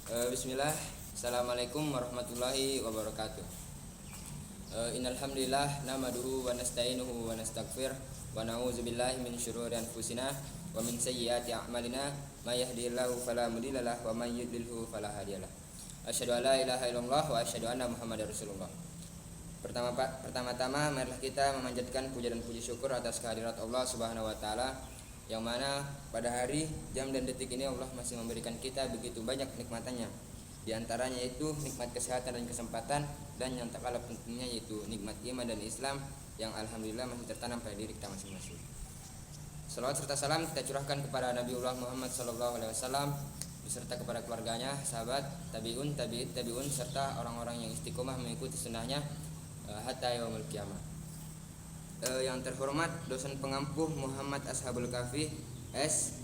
Bismillah. Assalamualaikum warahmatullahi wabarakatuh. Innalhamdulillah namaduhu wa nasta'inuhu wa nastaghfir wa na'udzubillahi min syururi anfusina wa min sayyiati a'malina may yahdihillahu fala mudhillalah wa may yudlilhu fala hadiyalah. Asyhadu an la ilaha illallah wa asyhadu anna Muhammadar Rasulullah. Pertama-tama marilah kita memanjatkan puja dan puji syukur atas kehadirat Allah Subhanahu wa taala, yang mana pada hari, jam dan detik ini Allah masih memberikan kita begitu banyak nikmatannya. Di antaranya yaitu nikmat kesehatan dan kesempatan, dan yang tak kalah pentingnya yaitu nikmat iman dan Islam yang alhamdulillah masih tertanam pada diri kita masing-masing. Salawat serta salam kita curahkan kepada Nabiullah Muhammad SAW beserta kepada keluarganya, sahabat, tabi'un, serta orang-orang yang istiqomah mengikuti sunnahnya hatta yaumul qiyamah. Yang terhormat dosen pengampuh Muhammad Ashabul Kahfi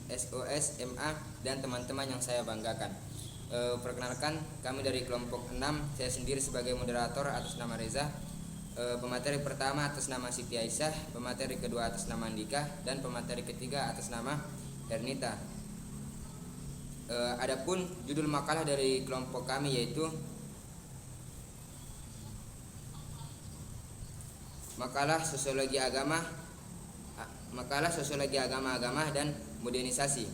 SOS MA dan teman-teman yang saya banggakan. Perkenalkan, kami dari kelompok 6, saya sendiri sebagai moderator atas nama Reza. Pemateri pertama atas nama Siti Aisyah, pemateri kedua atas nama Andika, dan pemateri ketiga atas nama Hernita. Adapun judul makalah dari kelompok kami yaitu Makalah Sosiologi Agama dan Modernisasi.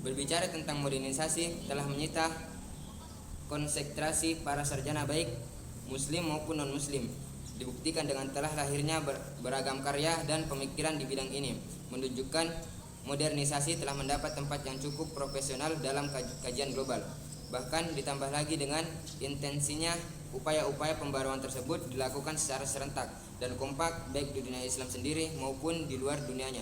Berbicara tentang modernisasi telah menyita konsentrasi para sarjana baik muslim maupun non muslim. Dibuktikan dengan telah lahirnya beragam karya dan pemikiran di bidang ini, menunjukkan modernisasi telah mendapat tempat yang cukup profesional dalam kajian global. Bahkan ditambah lagi dengan intensinya upaya-upaya pembaruan tersebut dilakukan secara serentak dan kompak baik di dunia Islam sendiri maupun di luar dunianya.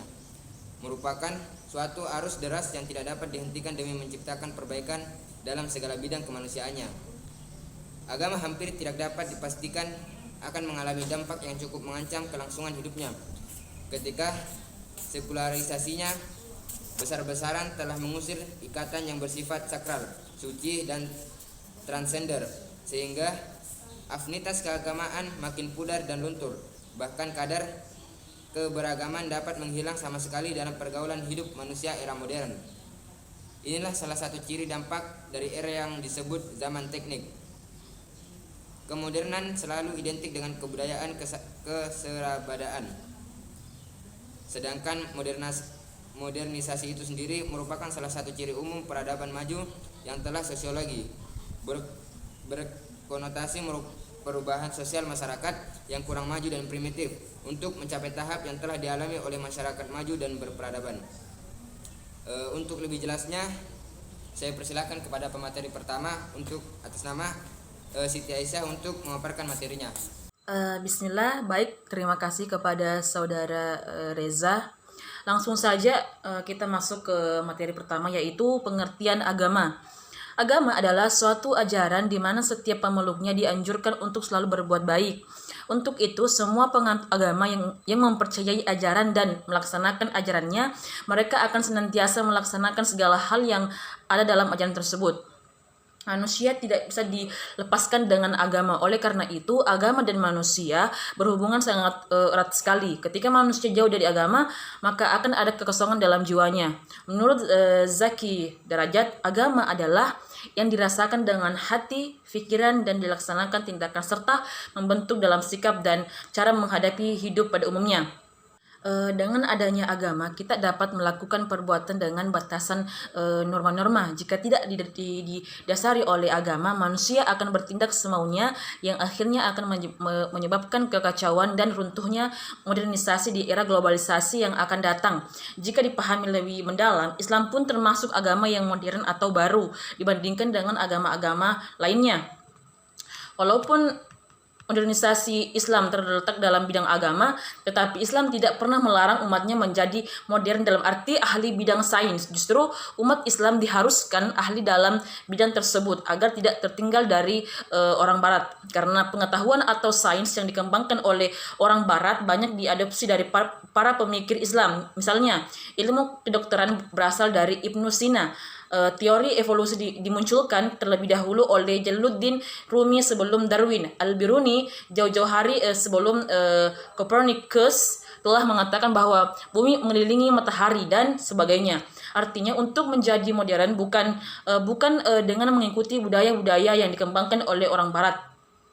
Merupakan suatu arus deras yang tidak dapat dihentikan demi menciptakan perbaikan dalam segala bidang kemanusiaannya. Agama hampir tidak dapat dipastikan akan mengalami dampak yang cukup mengancam kelangsungan hidupnya ketika sekularisasinya besar-besaran telah mengusir ikatan yang bersifat sakral, suci dan transender, sehingga afinitas keagamaan makin pudar dan luntur. Bahkan kadar keberagaman dapat menghilang sama sekali dalam pergaulan hidup manusia era modern. Inilah salah satu ciri dampak dari era yang disebut zaman teknik. Kemodernan selalu identik dengan kebudayaan keserabadaan, sedangkan modernisasi itu sendiri merupakan salah satu ciri umum peradaban maju yang telah sosiologi berkonotasi perubahan sosial masyarakat yang kurang maju dan primitif untuk mencapai tahap yang telah dialami oleh masyarakat maju dan berperadaban. Untuk lebih jelasnya, saya persilakan kepada pemateri pertama untuk atas nama Siti Aisyah untuk memaparkan materinya. Bismillah, baik, terima kasih kepada saudara Reza. Langsung saja kita masuk ke materi pertama, yaitu pengertian agama. Agama adalah suatu ajaran di mana setiap pemeluknya dianjurkan untuk selalu berbuat baik. Untuk itu, semua penganut agama yang mempercayai ajaran dan melaksanakan ajarannya, mereka akan senantiasa melaksanakan segala hal yang ada dalam ajaran tersebut. Manusia tidak bisa dilepaskan dengan agama. Oleh karena itu, agama dan manusia berhubungan sangat erat sekali. Ketika manusia jauh dari agama, maka akan ada kekosongan dalam jiwanya. Menurut Zaki Darajat, agama adalah yang dirasakan dengan hati, pikiran, dan dilaksanakan tindakan serta membentuk dalam sikap dan cara menghadapi hidup pada umumnya. Dengan adanya agama, kita dapat melakukan perbuatan dengan batasan norma-norma. Jika tidak didasari oleh agama, manusia akan bertindak semaunya yang akhirnya akan menyebabkan kekacauan dan runtuhnya modernisasi di era globalisasi yang akan datang. Jika dipahami lebih mendalam, Islam pun termasuk agama yang modern atau baru dibandingkan dengan agama-agama lainnya. Walaupun modernisasi Islam terletak dalam bidang agama, tetapi Islam tidak pernah melarang umatnya menjadi modern dalam arti ahli bidang sains. Justru umat Islam diharuskan ahli dalam bidang tersebut agar tidak tertinggal dari orang Barat. Karena pengetahuan atau sains yang dikembangkan oleh orang Barat banyak diadopsi dari para pemikir Islam. Misalnya, ilmu kedokteran berasal dari Ibnu Sina. Teori evolusi dimunculkan terlebih dahulu oleh Jalaluddin Rumi sebelum Darwin. Al-Biruni jauh-jauh hari sebelum Copernicus telah mengatakan bahwa bumi mengelilingi matahari dan sebagainya. Artinya untuk menjadi modern bukan dengan mengikuti budaya-budaya yang dikembangkan oleh orang barat,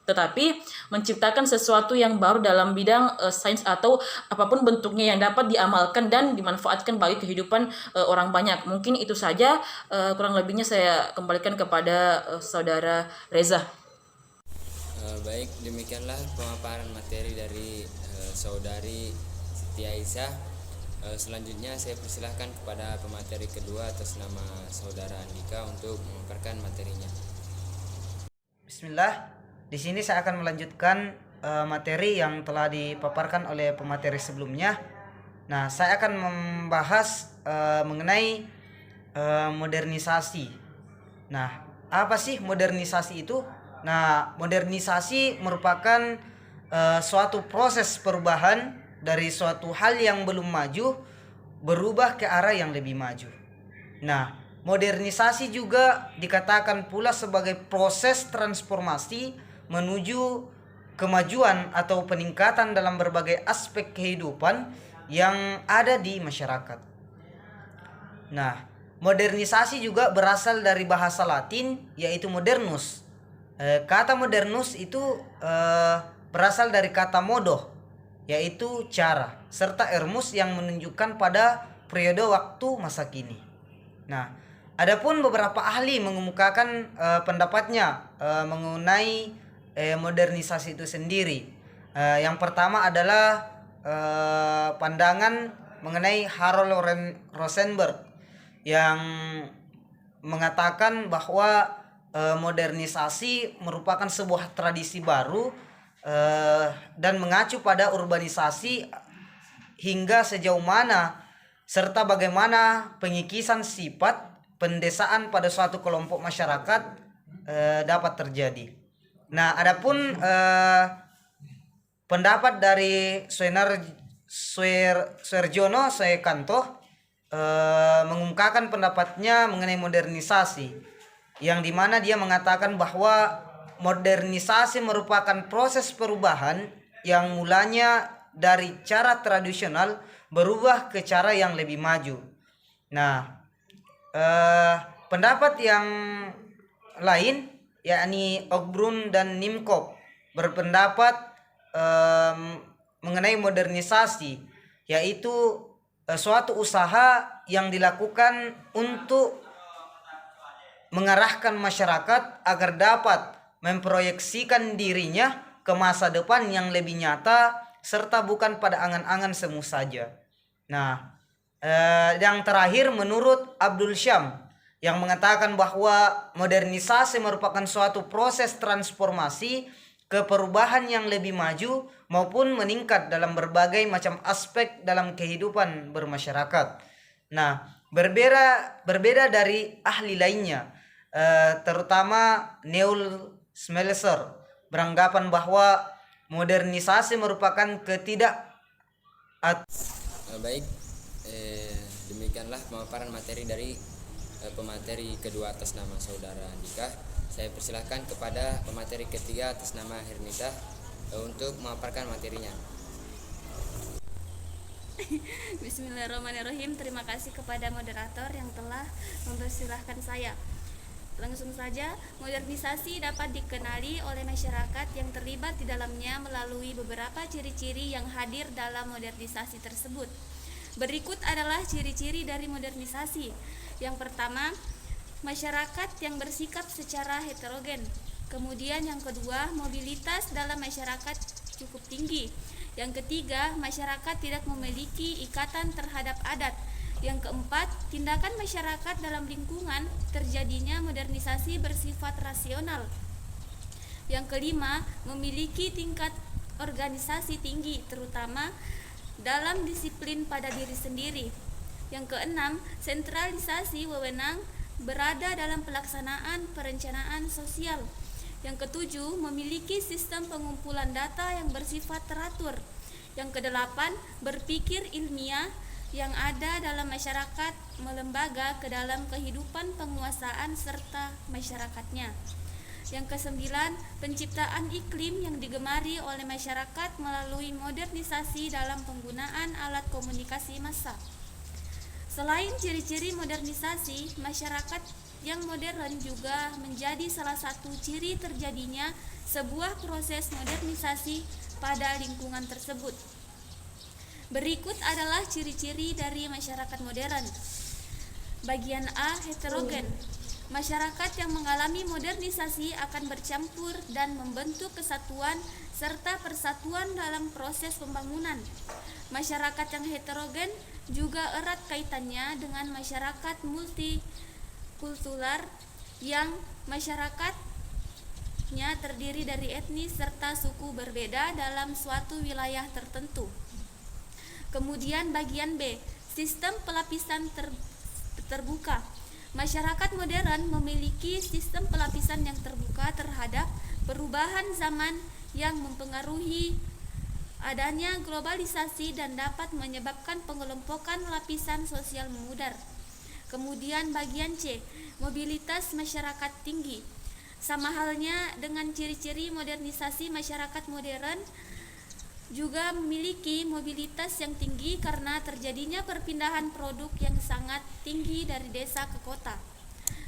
tetapi menciptakan sesuatu yang baru dalam bidang sains atau apapun bentuknya yang dapat diamalkan dan dimanfaatkan bagi kehidupan orang banyak. Mungkin itu saja, kurang lebihnya saya kembalikan kepada saudara Reza. Baik, demikianlah pemaparan materi dari saudari Siti Aisyah. Selanjutnya saya persilahkan kepada pemateri kedua atas nama saudara Andika untuk memaparkan materinya. Bismillah. Di sini saya akan melanjutkan materi yang telah dipaparkan oleh pemateri sebelumnya. Nah, saya akan membahas mengenai modernisasi. Nah, apa sih modernisasi itu? Nah, modernisasi merupakan suatu proses perubahan dari suatu hal yang belum maju berubah ke arah yang lebih maju. Nah, modernisasi juga dikatakan pula sebagai proses transformasi menuju kemajuan atau peningkatan dalam berbagai aspek kehidupan yang ada di masyarakat. Nah, modernisasi juga berasal dari bahasa Latin yaitu modernus. Kata modernus itu berasal dari kata modo yaitu cara, serta ermus yang menunjukkan pada periode waktu masa kini. Nah, adapun beberapa ahli mengemukakan pendapatnya mengenai modernisasi itu sendiri. Yang pertama adalah pandangan mengenai Harold Rosenberg yang mengatakan bahwa modernisasi merupakan sebuah tradisi baru dan mengacu pada urbanisasi hingga sejauh mana serta bagaimana pengikisan sifat pendesaan pada suatu kelompok masyarakat dapat terjadi. Nah, adapun pendapat dari Suerjono Soekanto mengungkapkan pendapatnya mengenai modernisasi, yang dimana dia mengatakan bahwa modernisasi merupakan proses perubahan yang mulanya dari cara tradisional berubah ke cara yang lebih maju. Nah, pendapat yang lain yakni Ogbrun dan Nimkop berpendapat mengenai modernisasi yaitu suatu usaha yang dilakukan untuk mengarahkan masyarakat agar dapat memproyeksikan dirinya ke masa depan yang lebih nyata serta bukan pada angan-angan semu saja. Nah, yang terakhir menurut Abdul Syam yang mengatakan bahwa modernisasi merupakan suatu proses transformasi ke perubahan yang lebih maju maupun meningkat dalam berbagai macam aspek dalam kehidupan bermasyarakat. Nah, berbeda dari ahli lainnya, terutama Neil Smelser beranggapan bahwa modernisasi merupakan Baik, demikianlah pemaparan materi dari pemateri kedua atas nama saudara Andika. Saya persilahkan kepada pemateri ketiga atas nama Hernita untuk memaparkan materinya. Bismillahirrahmanirrahim. Terima kasih kepada moderator yang telah mempersilahkan saya. Langsung saja, modernisasi dapat dikenali oleh masyarakat yang terlibat di dalamnya melalui beberapa ciri-ciri yang hadir dalam modernisasi tersebut. Berikut adalah ciri-ciri dari modernisasi. Yang pertama, masyarakat yang bersikap secara heterogen. Kemudian yang kedua, mobilitas dalam masyarakat cukup tinggi. Yang ketiga, masyarakat tidak memiliki ikatan terhadap adat. Yang keempat, tindakan masyarakat dalam lingkungan terjadinya modernisasi bersifat rasional. Yang kelima, memiliki tingkat organisasi tinggi, terutama dalam disiplin pada diri sendiri. Yang keenam, sentralisasi wewenang berada dalam pelaksanaan perencanaan sosial. Yang ketujuh, memiliki sistem pengumpulan data yang bersifat teratur. Yang kedelapan, berpikir ilmiah yang ada dalam masyarakat melembaga ke dalam kehidupan penguasaan serta masyarakatnya. Yang kesembilan, penciptaan iklim yang digemari oleh masyarakat melalui modernisasi dalam penggunaan alat komunikasi massa. Selain ciri-ciri modernisasi, masyarakat yang modern juga menjadi salah satu ciri terjadinya sebuah proses modernisasi pada lingkungan tersebut. Berikut adalah ciri-ciri dari masyarakat modern. Bagian A, heterogen. Masyarakat yang mengalami modernisasi akan bercampur dan membentuk kesatuan serta persatuan dalam proses pembangunan. Masyarakat yang heterogen juga erat kaitannya dengan masyarakat multikultural yang masyarakatnya terdiri dari etnis serta suku berbeda dalam suatu wilayah tertentu. Kemudian bagian B, sistem pelapisan terbuka. Masyarakat modern memiliki sistem pelapisan yang terbuka terhadap perubahan zaman yang mempengaruhi adanya globalisasi dan dapat menyebabkan pengelompokan lapisan sosial memudar. Kemudian bagian C, mobilitas masyarakat tinggi. Sama halnya dengan ciri-ciri modernisasi, masyarakat modern juga memiliki mobilitas yang tinggi karena terjadinya perpindahan produk yang sangat tinggi dari desa ke kota.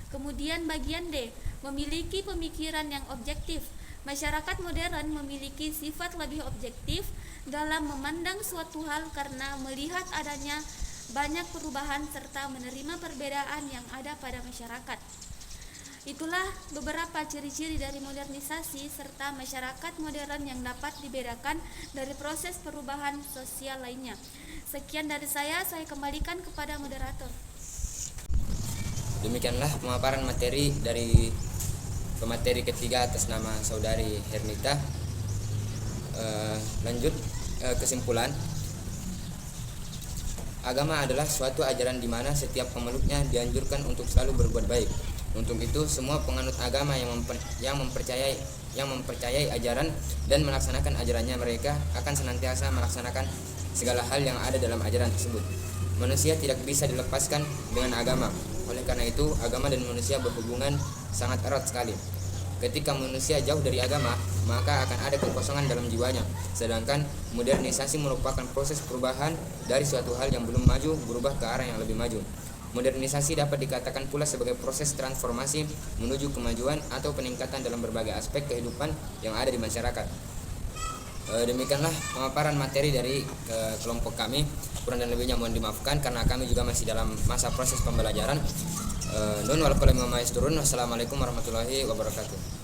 Kemudian bagian D, memiliki pemikiran yang objektif. Masyarakat modern memiliki sifat lebih objektif dalam memandang suatu hal karena melihat adanya banyak perubahan serta menerima perbedaan yang ada pada masyarakat. Itulah beberapa ciri-ciri dari modernisasi serta masyarakat modern yang dapat dibedakan dari proses perubahan sosial lainnya. Sekian dari saya kembalikan kepada moderator. Demikianlah pemaparan materi dari pemateri ketiga atas nama Saudari Hernita. Lanjut kesimpulan. Agama adalah suatu ajaran di mana setiap pemeluknya dianjurkan untuk selalu berbuat baik. Untuk itu, semua penganut agama yang mempercayai ajaran dan melaksanakan ajarannya, mereka akan senantiasa melaksanakan segala hal yang ada dalam ajaran tersebut. Manusia tidak bisa dilepaskan dengan agama. Oleh karena itu, agama dan manusia berhubungan sangat erat sekali. Ketika manusia jauh dari agama, maka akan ada kekosongan dalam jiwanya. Sedangkan modernisasi merupakan proses perubahan dari suatu hal yang belum maju berubah ke arah yang lebih maju. Modernisasi dapat dikatakan pula sebagai proses transformasi menuju kemajuan atau peningkatan dalam berbagai aspek kehidupan yang ada di masyarakat. Demikianlah pemaparan materi dari kelompok kami. Kurang dan lebihnya mohon dimaafkan karena kami juga masih dalam masa proses pembelajaran. Nun wal qalam ma yasturun. Wassalamualaikum warahmatullahi wabarakatuh.